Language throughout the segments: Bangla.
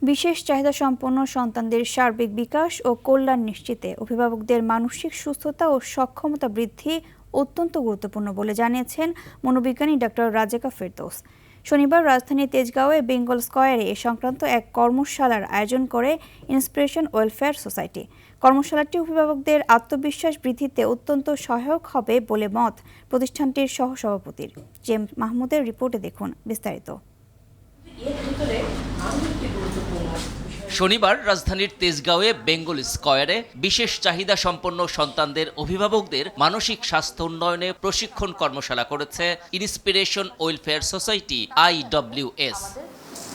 বিশেষ চাহিদা সম্পন্ন সন্তানদের সার্বিক বিকাশ ও কল্যাণ নিশ্চিতে অভিভাবকদের মানসিক সুস্থতা ও সক্ষমতা বৃদ্ধি অত্যন্ত গুরুত্বপূর্ণ বলে জানিয়েছেন মনোবিজ্ঞানী ডক্টর রাজেকা ফেরদৌস। শনিবার রাজধানীর তেজগাঁওয়ে বেঙ্গল স্কয়ারে এ সংক্রান্ত এক কর্মশালার আয়োজন করে ইন্সপিরেশন ওয়েলফেয়ার সোসাইটি। কর্মশালাটি অভিভাবকদের আত্মবিশ্বাস বৃদ্ধিতে অত্যন্ত সহায়ক হবে বলে মত প্রতিষ্ঠানটির সহসভাপতির। জেম মাহমুদের রিপোর্টে দেখুন বিস্তারিত। শনিবার রাজধানীর তেজগাঁওয়ে বেঙ্গল স্কয়ারে বিশেষ চাহিদা সম্পন্ন সন্তানদের অভিভাবকদের মানসিক স্বাস্থ্য উন্নয়নে প্রশিক্ষণ কর্মশালা করেছে inspiration welfare society IWS।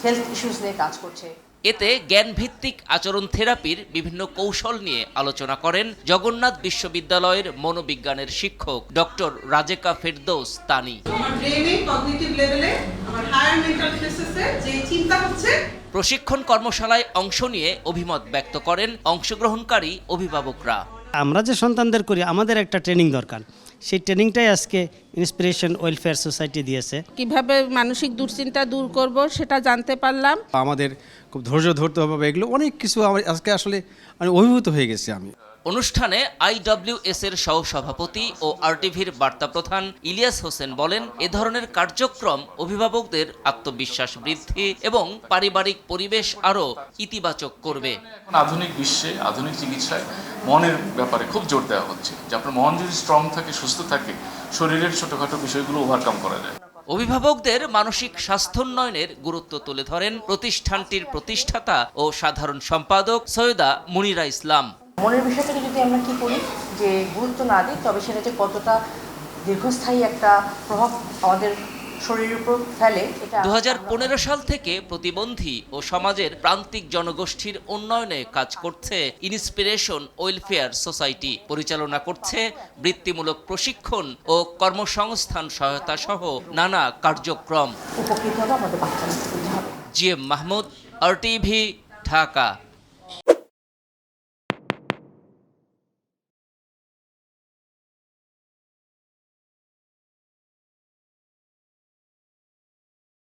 Health issues নিয়ে কাজ করছে। এতে জ্ঞানভিত্তিক আচরণ থেরাপির বিভিন্ন কৌশল নিয়ে আলোচনা করেন জগন্নাথ বিশ্ববিদ্যালয়ের মনোবিজ্ঞানের শিক্ষক ডক্টর রাজেকা ফেরদৌস তানি। প্রশিক্ষণ কর্মশালায় অংশ নিয়ে অভিমত ব্যক্ত করেন অংশগ্রহণকারী অভিভাবকরা। আমরা যে সন্তানদের করি আমাদের একটা ট্রেনিং দরকার, সেই ট্রেনিংটাই আজকে ইন্সপিরেশন ওয়েলফেয়ার সোসাইটি দিয়েছে। কিভাবে মানসিক দুশ্চিন্তা দূর করব সেটা জানতে পারলাম। আমাদের খুব ধৈর্য ধরতে হবে, এগুলো অনেক কিছু আজকে আসলে অভিভূত হয়ে গেছি আমি। অনুষ্ঠানে IWS এর সহসভাপতি ও RTVর বার্তা প্রধান ইলিয়াস হোসেন বলেন, এ ধরনের কার্যক্রম অভিভাবকদের আত্মবিশ্বাস বৃদ্ধি এবং পারিবারিক পরিবেশ আরও ইতিবাচক করবে। আধুনিক বিশ্বে আধুনিক চিকিৎসায় মনের ব্যাপারে খুব জোর দেওয়া হচ্ছে যে আপনার মন যদি স্ট্রং থাকে, সুস্থ থাকে, শরীরের ছোটখাটো বিষয়গুলো ওভারকাম করা যায়। অভিভাবকদের মানসিক স্বাস্থ্যোন্নয়নের গুরুত্ব তুলে ধরেন প্রতিষ্ঠানটির প্রতিষ্ঠাতা ও সাধারণ সম্পাদক সৈয়দা মুনিরা ইসলাম। মনের বিষয়টাকে যদি আমরা কি করি যে গুরুত্ব না দিই, তবে সেটা যে কতটা দীর্ঘস্থায়ী একটা প্রভাব আমাদের শরীরের উপর ফেলে। 2015 সাল থেকে প্রতিবন্ধী ও সমাজের প্রান্তিক জনগোষ্ঠীর উন্নয়নে কাজ করছে ইন্সপিরেশন ওয়েলফেয়ার সোসাইটি। পরিচালনা করছে বৃত্তিমূলক প্রশিক্ষণ ও কর্মসংস্থান সহায়তা সহ নানা কার্যক্রম। উপকৃত হবে আমাদের বাচ্চারা। GM Mahmud, RTV, Dhaka.